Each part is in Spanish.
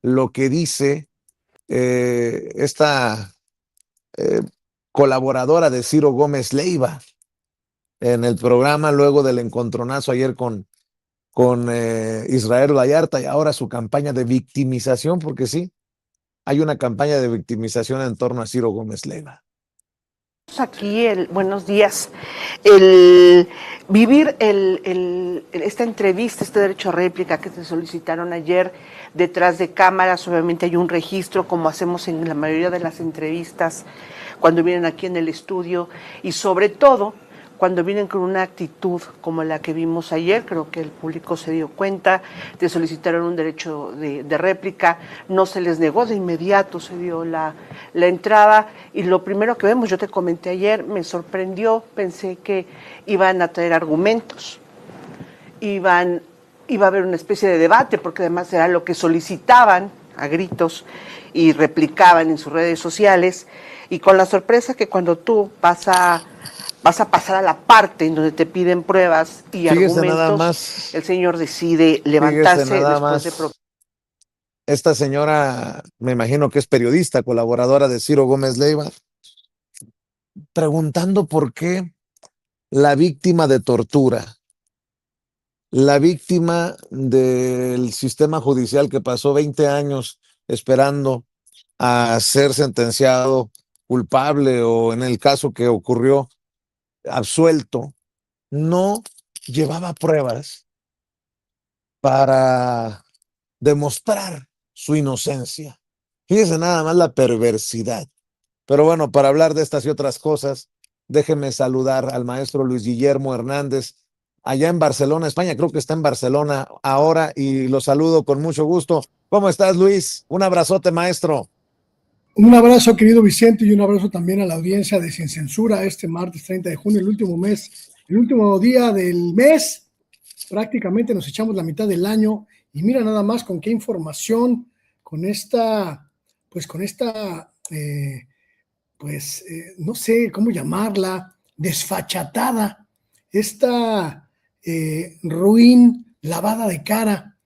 lo que dice esta eh, colaboradora de Ciro Gómez Leiva en el programa luego del encontronazo ayer con Israel Vallarta y ahora su campaña de victimización, porque sí, hay una campaña de victimización en torno a Ciro Gómez Leiva. Aquí, buenos días. El vivir esta entrevista, este derecho a réplica que te solicitaron ayer detrás de cámaras, obviamente hay un registro, como hacemos en la mayoría de las entrevistas cuando vienen aquí en el estudio, y sobre todo cuando vienen con una actitud como la que vimos ayer. Creo que el público se dio cuenta, te solicitaron un derecho de réplica, no se les negó de inmediato, se dio la entrada, y lo primero que vemos, yo te comenté ayer, me sorprendió, pensé que iban a traer argumentos, iba a haber una especie de debate, porque además era lo que solicitaban a gritos y replicaban en sus redes sociales, y con la sorpresa que cuando tú vas a pasar a la parte en donde te piden pruebas y Fíjese nada argumentos, el más, señor decide fíjese levantarse nada después de... más. Esta señora, me imagino que es periodista, colaboradora de Ciro Gómez Leiva, preguntando por qué la víctima de tortura, la víctima del sistema judicial que pasó 20 años esperando a ser sentenciado culpable o en el caso que ocurrió absuelto, no llevaba pruebas para demostrar su inocencia. Fíjese nada más la perversidad. Pero bueno, para hablar de estas y otras cosas, déjeme saludar al maestro Luis Guillermo Hernández, allá en Barcelona, España. Creo que está en Barcelona ahora y lo saludo con mucho gusto. ¿Cómo estás, Luis? Un abrazote, maestro. Un abrazo, querido Vicente, y un abrazo también a la audiencia de Sin Censura este martes 30 de junio, el último mes, el último día del mes. Prácticamente nos echamos la mitad del año y mira nada más con qué información, con esta, no sé cómo llamarla, desfachatada, esta ruin lavada de cara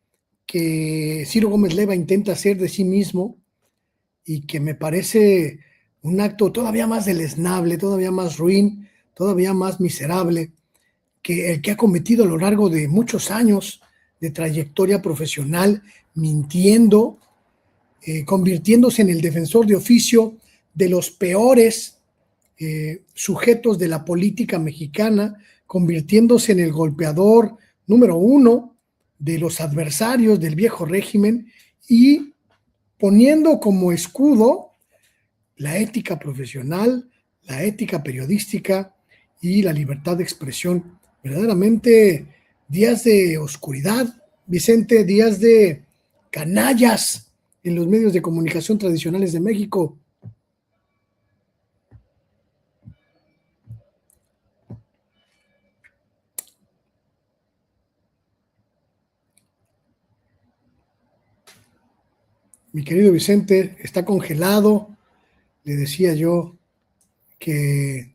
que Ciro Gómez Leiva intenta hacer de sí mismo, y que me parece un acto todavía más deleznable, todavía más ruin, todavía más miserable que el que ha cometido a lo largo de muchos años de trayectoria profesional, mintiendo, convirtiéndose en el defensor de oficio de los peores sujetos de la política mexicana, convirtiéndose en el golpeador número uno de los adversarios del viejo régimen y poniendo como escudo la ética profesional, la ética periodística y la libertad de expresión. Verdaderamente días de oscuridad, Vicente, días de canallas en los medios de comunicación tradicionales de México. Mi querido Vicente, está congelado. Le decía yo que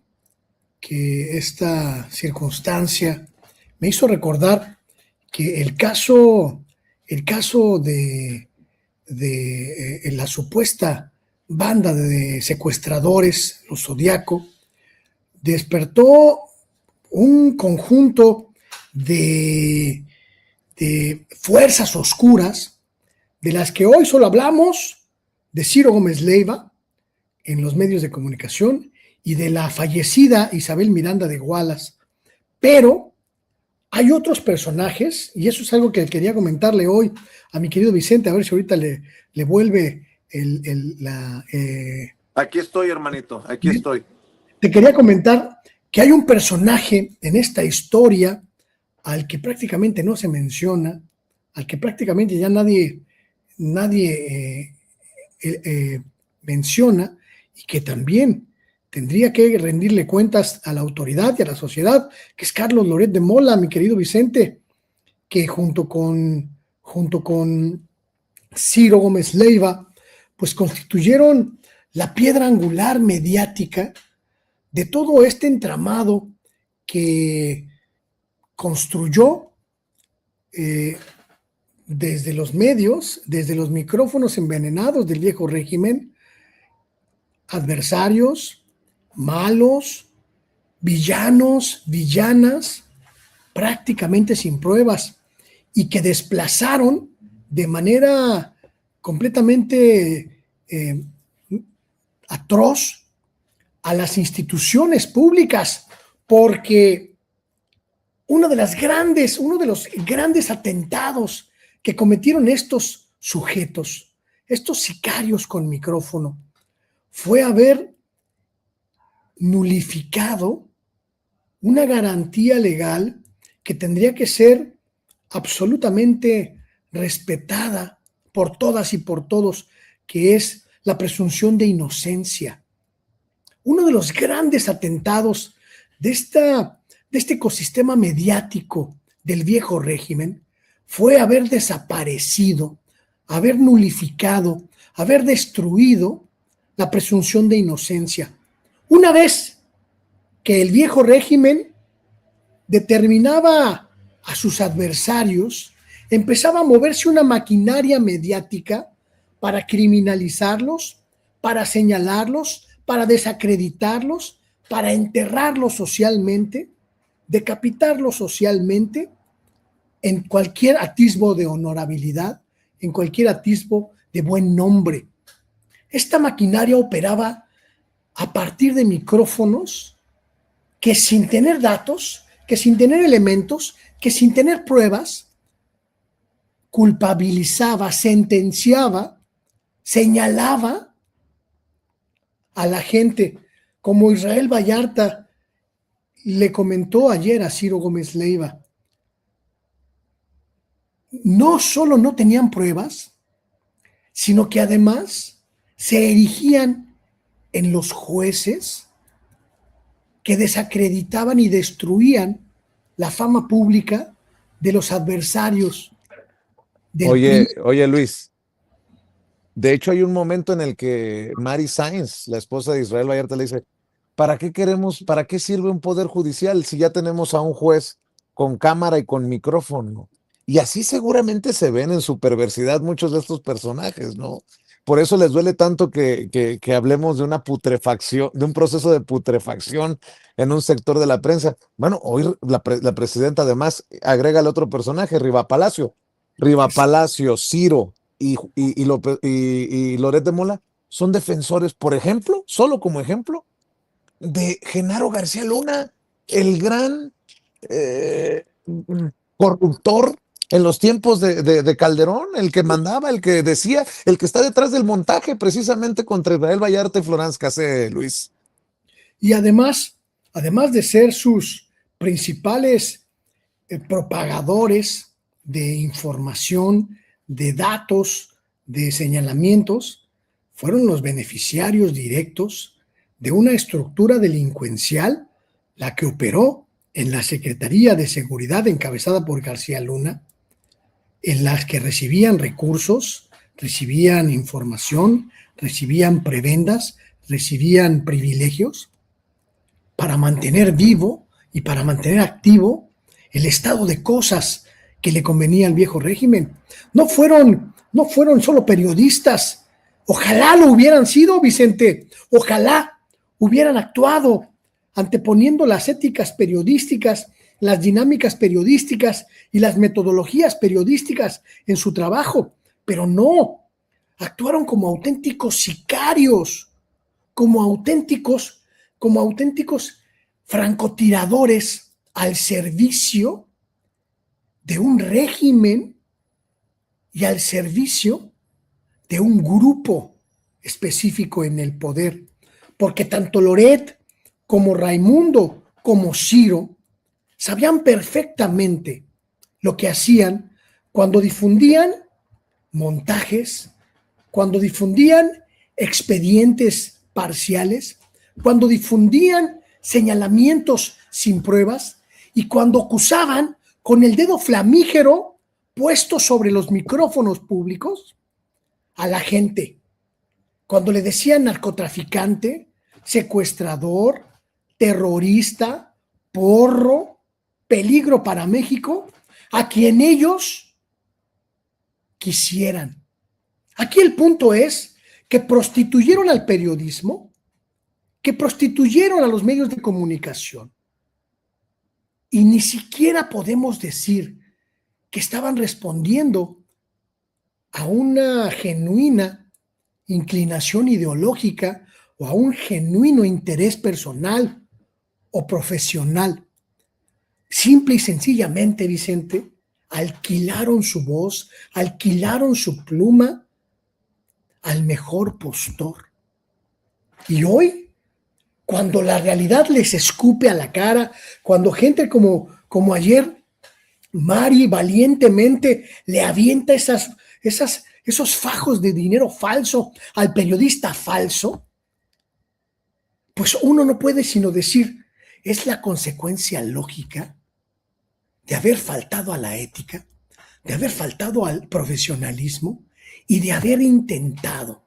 esta circunstancia me hizo recordar que el caso de la supuesta banda de secuestradores, los Zodiaco, despertó un conjunto de, de fuerzas oscuras de las que hoy solo hablamos, de Ciro Gómez Leiva en los medios de comunicación y de la fallecida Isabel Miranda de Wallace. Pero hay otros personajes, y eso es algo que quería comentarle hoy a mi querido Vicente, a ver si ahorita le vuelve Aquí estoy, hermanito, aquí estoy. Te quería comentar que hay un personaje en esta historia al que prácticamente no se menciona, al que prácticamente ya nadie menciona, y que también tendría que rendirle cuentas a la autoridad y a la sociedad, que es Carlos Loret de Mola, mi querido Vicente, que junto con Ciro Gómez Leiva, pues constituyeron la piedra angular mediática de todo este entramado que construyó desde los medios, desde los micrófonos envenenados del viejo régimen, adversarios, malos, villanos, villanas, prácticamente sin pruebas, y que desplazaron de manera completamente atroz a las instituciones públicas, porque uno de los grandes atentados que cometieron estos sujetos, estos sicarios con micrófono, fue haber nulificado una garantía legal que tendría que ser absolutamente respetada por todas y por todos, que es la presunción de inocencia. Uno de los grandes atentados de este ecosistema mediático del viejo régimen fue haber desaparecido, haber nulificado, haber destruido la presunción de inocencia. Una vez que el viejo régimen determinaba a sus adversarios, empezaba a moverse una maquinaria mediática para criminalizarlos, para señalarlos, para desacreditarlos, para enterrarlos socialmente, decapitarlos socialmente, en cualquier atisbo de honorabilidad, en cualquier atisbo de buen nombre. Esta maquinaria operaba a partir de micrófonos que, sin tener datos, que sin tener elementos, que sin tener pruebas, culpabilizaba, sentenciaba, señalaba a la gente, como Israel Vallarta le comentó ayer a Ciro Gómez Leiva. No solo no tenían pruebas, sino que además se erigían en los jueces que desacreditaban y destruían la fama pública de los adversarios del PRI. Oye, Luis, de hecho hay un momento en el que Mary Sáenz, la esposa de Israel Vallarta, le dice, para qué sirve un poder judicial si ya tenemos a un juez con cámara y con micrófono? Y así seguramente se ven en su perversidad muchos de estos personajes, ¿no? Por eso les duele tanto que hablemos de una putrefacción, de un proceso de putrefacción en un sector de la prensa. Bueno, hoy la presidenta además agrega al otro personaje, Riva Palacio. Riva Palacio, Ciro y Loret de Mola son defensores, por ejemplo, solo como ejemplo, de Genaro García Luna, el gran corruptor en los tiempos de Calderón, el que mandaba, el que decía, el que está detrás del montaje precisamente contra Israel Vallarta y Florence Cassé, Luis. Y además de ser sus principales propagadores de información, de datos, de señalamientos, fueron los beneficiarios directos de una estructura delincuencial, la que operó en la Secretaría de Seguridad encabezada por García Luna, en las que recibían recursos, recibían información, recibían prebendas, recibían privilegios para mantener vivo y para mantener activo el estado de cosas que le convenía al viejo régimen. No fueron solo periodistas. Ojalá lo hubieran sido, Vicente. Ojalá hubieran actuado anteponiendo las éticas periodísticas, las dinámicas periodísticas y las metodologías periodísticas en su trabajo. Pero no. Actuaron como auténticos sicarios, como auténticos francotiradores al servicio de un régimen y al servicio de un grupo específico en el poder. Porque tanto Loret como Raimundo como Ciro sabían perfectamente lo que hacían cuando difundían montajes, cuando difundían expedientes parciales, cuando difundían señalamientos sin pruebas y cuando acusaban con el dedo flamígero puesto sobre los micrófonos públicos a la gente. Cuando le decían narcotraficante, secuestrador, terrorista, porro, peligro para México, a quien ellos quisieran. Aquí el punto es que prostituyeron al periodismo, que prostituyeron a los medios de comunicación, y ni siquiera podemos decir que estaban respondiendo a una genuina inclinación ideológica o a un genuino interés personal o profesional. Simple y sencillamente, Vicente, alquilaron su voz, alquilaron su pluma al mejor postor. Y hoy, cuando la realidad les escupe a la cara, cuando gente como ayer, Mari valientemente le avienta esos fajos de dinero falso al periodista falso, pues uno no puede sino decir, es la consecuencia lógica de haber faltado a la ética, de haber faltado al profesionalismo y de haber intentado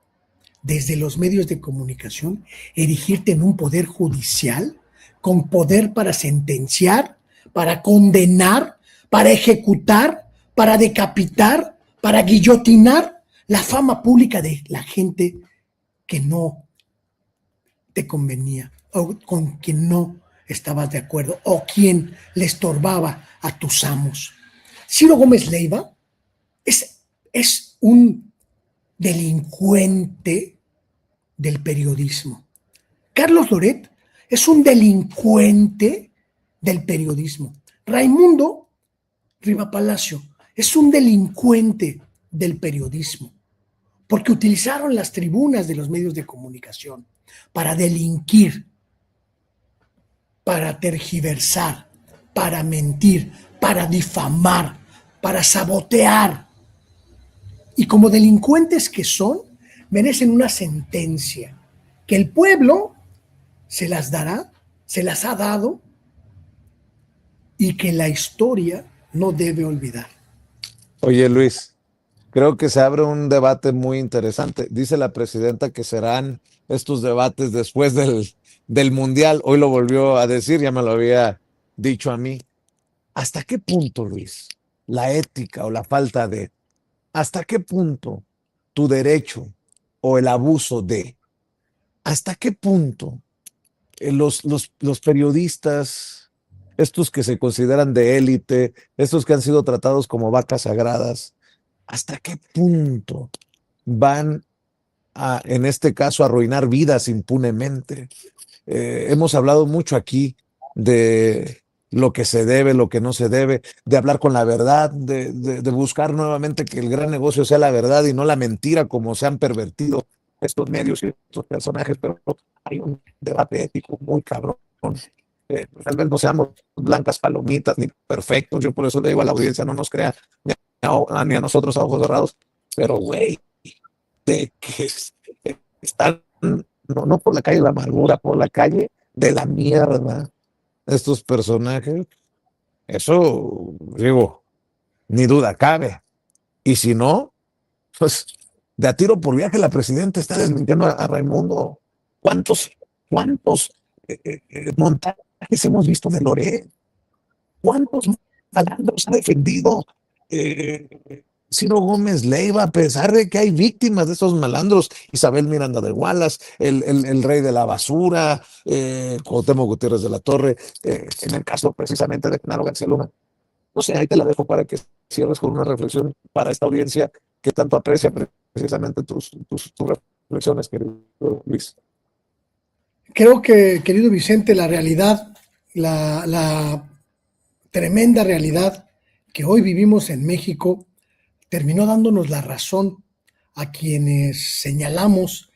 desde los medios de comunicación erigirte en un poder judicial con poder para sentenciar, para condenar, para ejecutar, para decapitar, para guillotinar la fama pública de la gente que no te convenía o con quien no estabas de acuerdo o quien le estorbaba a tus amos. Ciro Gómez Leiva es un delincuente del periodismo. Carlos Loret es un delincuente del periodismo. Raimundo Riva Palacio es un delincuente del periodismo, porque utilizaron las tribunas de los medios de comunicación para delinquir, para tergiversar, para mentir, para difamar, para sabotear. Y como delincuentes que son, merecen una sentencia que el pueblo se las dará, se las ha dado, y que la historia no debe olvidar. Oye, Luis, creo que se abre un debate muy interesante. Dice la presidenta que serán estos debates después del Mundial. Hoy lo volvió a decir, ya me lo había dicho a mí. ¿Hasta qué punto, Luis, la ética o la falta de, hasta qué punto tu derecho o el abuso de, hasta qué punto los periodistas, estos que se consideran de élite, estos que han sido tratados como vacas sagradas, hasta qué punto van a, en este caso, a arruinar vidas impunemente? Hemos hablado mucho aquí de lo que se debe, lo que no se debe, de hablar con la verdad, de buscar nuevamente que el gran negocio sea la verdad y no la mentira, como se han pervertido estos medios y estos personajes, pero hay un debate ético muy cabrón. Tal vez no seamos blancas palomitas ni perfectos, yo por eso le digo a la audiencia, no nos crea ni a nosotros a ojos cerrados, pero güey, de que están no por la calle de la amargura, por la calle de la mierda, estos personajes, eso, digo, ni duda cabe. Y si no, pues de a tiro por viaje la presidenta está desmintiendo a Raimundo. ¿Cuántos montajes hemos visto de Loret? ¿Cuántos malandros ha defendido Ciro Gómez Leiva, a pesar de que hay víctimas de esos malandros? Isabel Miranda de Wallace, el rey de la basura, Cuauhtémoc Gutiérrez de la Torre, en el caso precisamente de Genaro García Luna. No sé, ahí te la dejo para que cierres con una reflexión para esta audiencia que tanto aprecia precisamente tus reflexiones, querido Luis. Creo que, querido Vicente, la realidad, la tremenda realidad que hoy vivimos en México terminó dándonos la razón a quienes señalamos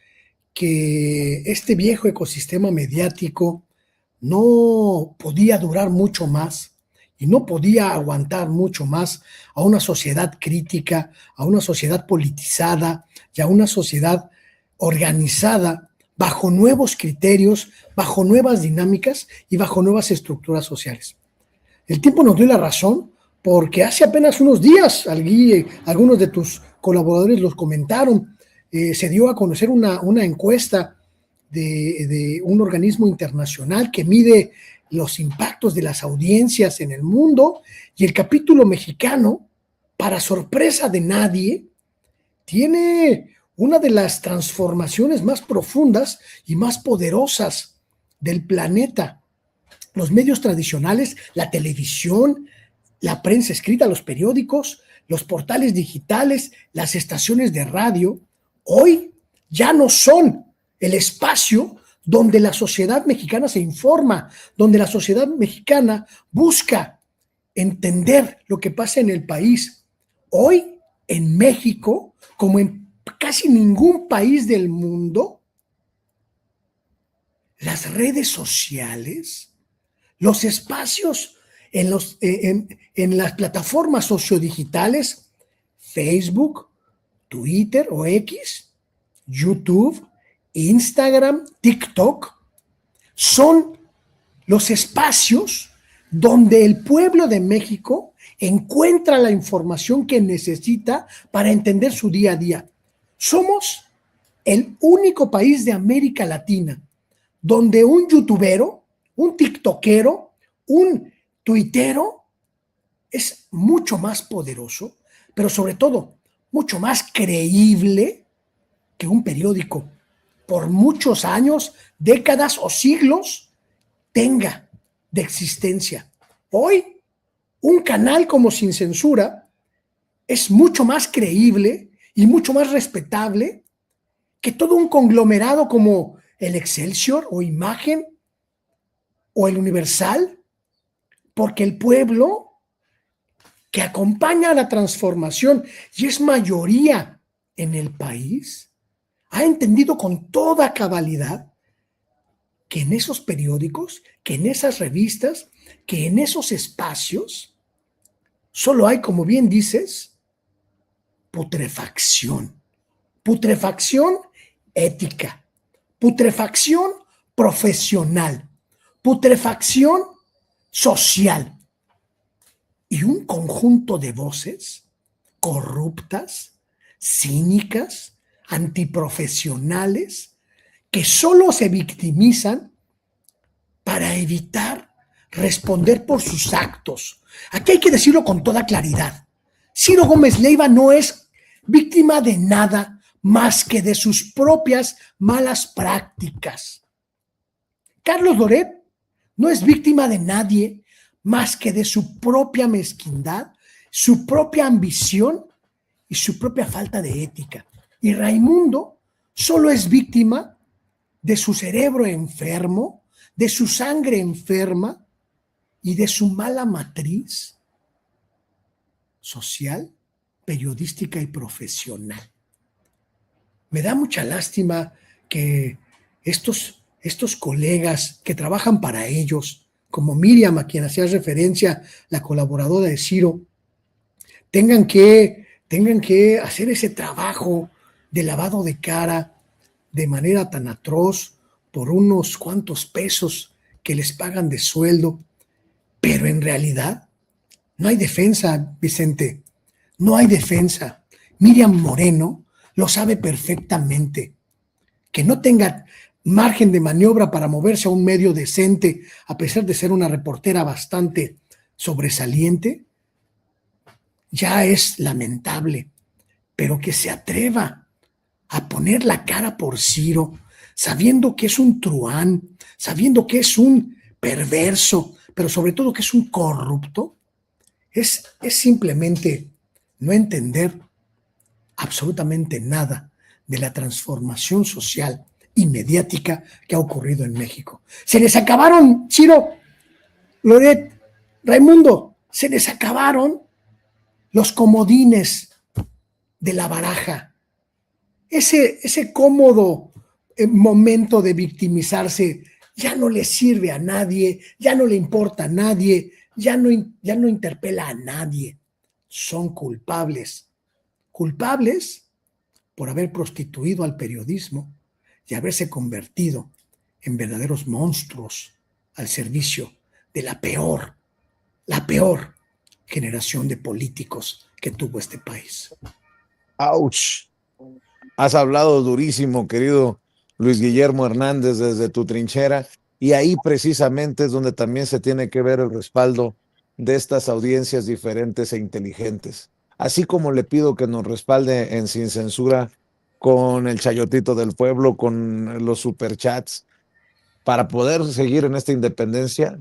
que este viejo ecosistema mediático no podía durar mucho más y no podía aguantar mucho más a una sociedad crítica, a una sociedad politizada y a una sociedad organizada bajo nuevos criterios, bajo nuevas dinámicas y bajo nuevas estructuras sociales. El tiempo nos dio la razón porque hace apenas unos días, algunos de tus colaboradores los comentaron, se dio a conocer una encuesta de un organismo internacional que mide los impactos de las audiencias en el mundo, y el capítulo mexicano para sorpresa de nadie, tiene una de las transformaciones más profundas y más poderosas del planeta. Los medios tradicionales, la televisión, la prensa escrita, los periódicos, los portales digitales, las estaciones de radio, hoy ya no son el espacio donde la sociedad mexicana se informa, donde la sociedad mexicana busca entender lo que pasa en el país. Hoy, en México, como en casi ningún país del mundo, las redes sociales, los espacios en las plataformas sociodigitales, Facebook, Twitter o X, YouTube, Instagram, TikTok, son los espacios donde el pueblo de México encuentra la información que necesita para entender su día a día. Somos el único país de América Latina donde un youtubero, un tiktokero, un tuitero es mucho más poderoso, pero sobre todo mucho más creíble que un periódico. Por muchos años, décadas o siglos tenga de existencia. Hoy, un canal como Sin Censura es mucho más creíble y mucho más respetable que todo un conglomerado como el Excelsior o Imagen o el Universal, porque el pueblo que acompaña a la transformación y es mayoría en el país, ha entendido con toda cabalidad que en esos periódicos, que en esas revistas, que en esos espacios, solo hay, como bien dices, putrefacción. Putrefacción ética, putrefacción profesional, putrefacción social y un conjunto de voces corruptas, cínicas, antiprofesionales, que solo se victimizan para evitar responder por sus actos. Aquí hay que decirlo con toda claridad. Ciro Gómez Leiva no es víctima de nada más que de sus propias malas prácticas. Carlos Loret no es víctima de nadie más que de su propia mezquindad, su propia ambición y su propia falta de ética. Y Raimundo solo es víctima de su cerebro enfermo, de su sangre enferma y de su mala matriz social, periodística y profesional. Me da mucha lástima que estos colegas que trabajan para ellos, como Miriam, a quien hacía referencia, la colaboradora de Ciro, tengan que hacer ese trabajo de lavado de cara de manera tan atroz por unos cuantos pesos que les pagan de sueldo, pero en realidad no hay defensa, Vicente, no hay defensa. Miriam Moreno lo sabe perfectamente. Que no tenga margen de maniobra para moverse a un medio decente, a pesar de ser una reportera bastante sobresaliente, ya es lamentable, pero que se atreva a poner la cara por Ciro, sabiendo que es un truán, sabiendo que es un perverso, pero sobre todo que es un corrupto, es simplemente no entender absolutamente nada de la transformación social y mediática que ha ocurrido en México. Se les acabaron, Ciro, Loret, Raimundo, se les acabaron los comodines de la baraja. Ese cómodo momento de victimizarse ya no le sirve a nadie, ya no le importa a nadie, ya no interpela a nadie. Son culpables por haber prostituido al periodismo y haberse convertido en verdaderos monstruos al servicio de la peor generación de políticos que tuvo este país. ¡Auch! Has hablado durísimo, querido Luis Guillermo Hernández, desde tu trinchera, y ahí precisamente es donde también se tiene que ver el respaldo de estas audiencias diferentes e inteligentes. así como le pido que nos respalde en Sin Censura con el Chayotito del Pueblo, con los superchats, para poder seguir en esta independencia,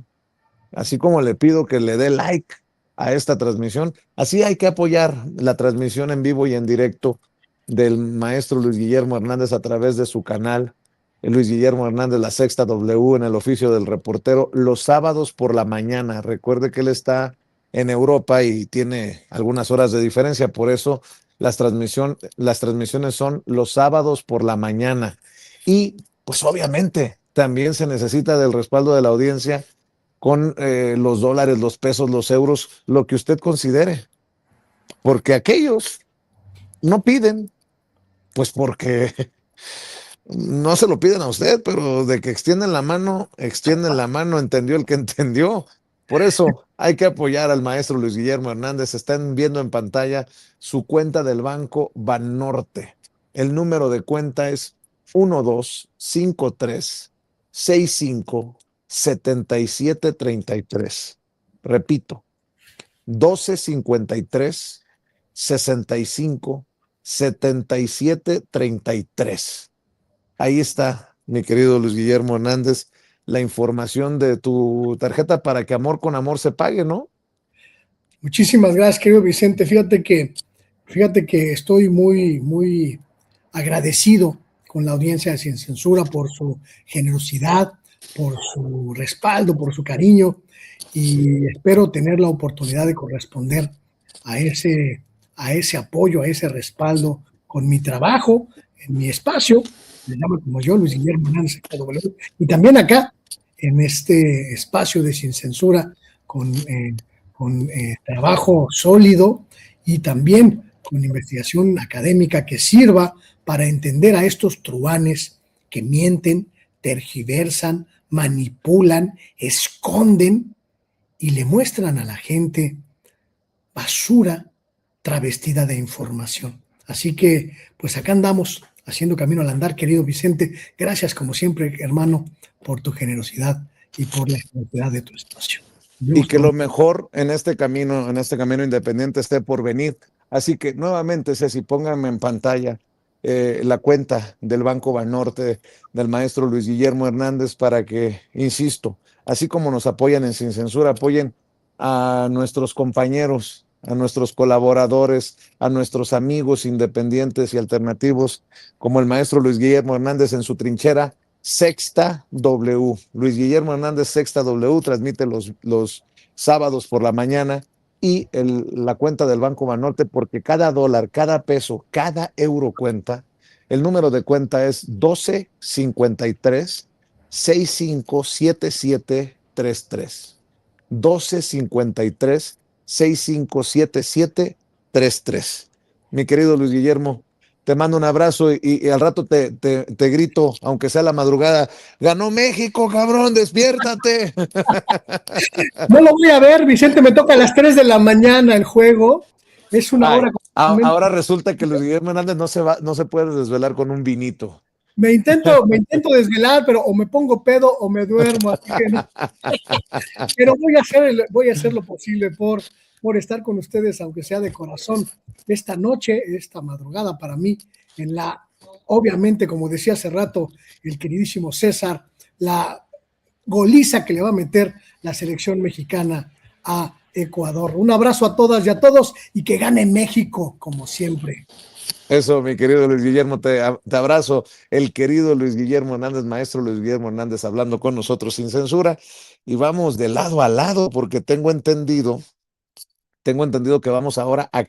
así como le pido que le dé like a esta transmisión, así hay que apoyar la transmisión en vivo y en directo del maestro Luis Guillermo Hernández a través de su canal, Luis Guillermo Hernández, La Sexta W, en el oficio del reportero, los sábados por la mañana. Recuerde que él está en Europa y tiene algunas horas de diferencia, por eso las transmisiones son los sábados por la mañana. Y pues obviamente también se necesita del respaldo de la audiencia con los dólares, los pesos, los euros, lo que usted considere. Porque aquellos no piden, pues porque no se lo piden a usted, pero de que extienden la mano, entendió el que entendió. Por eso hay que apoyar al maestro Luis Guillermo Hernández. Están viendo en pantalla su cuenta del banco Banorte. El número de cuenta es 1253657733. Repito, 1253657733. Ahí está, mi querido Luis Guillermo Hernández, la información de tu tarjeta para que amor con amor se pague, ¿no? Muchísimas gracias, querido Vicente. Fíjate que estoy muy agradecido con la audiencia de Sin Censura por su generosidad, por su respaldo, por su cariño, y espero tener la oportunidad de corresponder a ese apoyo, a ese respaldo con mi trabajo, en mi espacio, me llamo como yo, Luis Guillermo Hernández, y también acá, en este espacio de Sin Censura, con trabajo sólido y también con investigación académica que sirva para entender a estos truanes que mienten, tergiversan, manipulan, esconden y le muestran a la gente basura travestida de información. Así que, pues acá andamos haciendo camino al andar, querido Vicente. Gracias, como siempre, hermano, por tu generosidad y por la generosidad de tu espacio. Y que lo mejor en este camino independiente esté por venir. Así que nuevamente, Ceci, pónganme en pantalla la cuenta del Banco Banorte del maestro Luis Guillermo Hernández para que, insisto, así como nos apoyan en Sin Censura, apoyen a nuestros compañeros, a nuestros colaboradores, a nuestros amigos independientes y alternativos, como el maestro Luis Guillermo Hernández en su trinchera Sexta W. Luis Guillermo Hernández, Sexta W, transmite los sábados por la mañana, y la cuenta del Banco Banorte, porque cada dólar, cada peso, cada euro cuenta. El número de cuenta es 1253-657733. 1253-657733. Mi querido Luis Guillermo, te mando un abrazo y al rato te grito, aunque sea la madrugada, ¡ganó México, cabrón, despiértate! No lo voy a ver, Vicente, me toca a las 3 de la mañana el juego. Es una hora. Ahora resulta que Luis Guillermo Hernández no se puede desvelar con un vinito. Me intento desvelar, pero o me pongo pedo o me duermo, así que no. Pero voy a hacer lo posible por estar con ustedes, aunque sea de corazón, esta noche, esta madrugada para mí, obviamente, como decía hace rato el queridísimo César, la goliza que le va a meter la selección mexicana a Ecuador. Un abrazo a todas y a todos, y que gane México, como siempre. Eso, mi querido Luis Guillermo, te abrazo. El querido Luis Guillermo Hernández, maestro Luis Guillermo Hernández, hablando con nosotros sin censura. Y vamos de lado a lado, porque tengo entendido que vamos ahora a